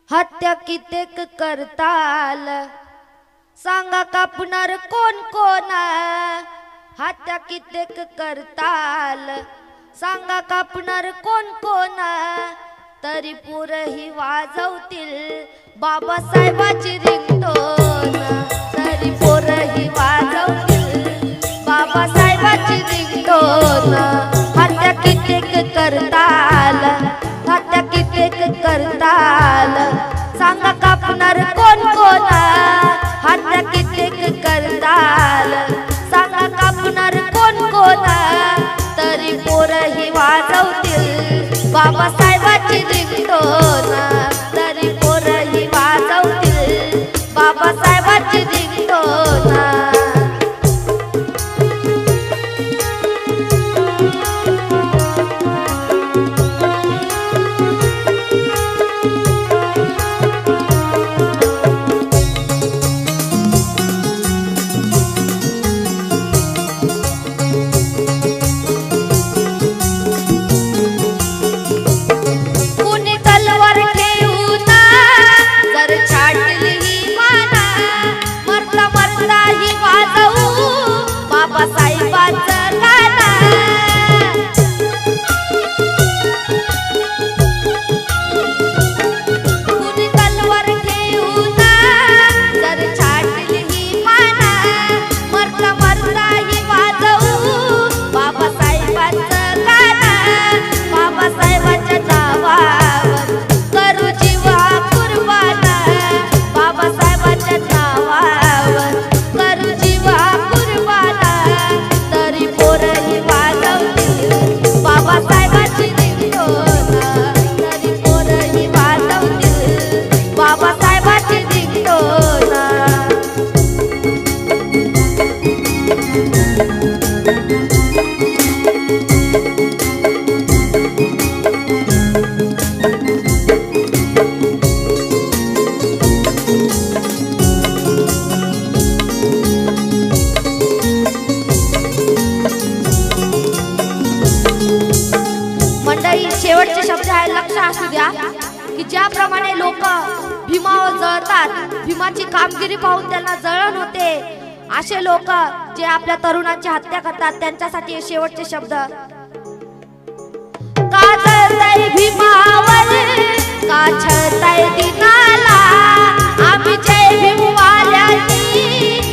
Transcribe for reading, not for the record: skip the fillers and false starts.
हत्या कित्येक करताल, सांगा कापणार कोण कोण। हत्या कित्येक करताल, सांगा कापणार कोण कोण। तरी पोरही वाजवतील बाबासाहेबाची रिंगटोन, तरी पोरही वाजवतील बाबासाहेबाची रिंगटोन। हत्या कित्येक करताल, हत्या कित्येक करताल, सांगा कापणार कोण कोण। हत्या कित्येक करताल, सांगा कापणार कोण कोण। तरी पोरही वाजवतील बाबासाहेबाची रिंगटोन, तरी पोरही वाजवतील बाबासाहेबाची रिंगटोन। शेवटचे शब्द आहे, लक्ष असू द्या की ज्याप्रमाणे लोक भीमावर जळतात, भीमाची कामगिरी पाहून त्यांना जळण होते, असे लोक जे आपल्या तरुणांची हत्या करतात त्यांच्यासाठी हे शेवटचे शब्द। का जळताय भीमावर, का छळताय दिनाला, आम्ही जय भीमवाल्यांनी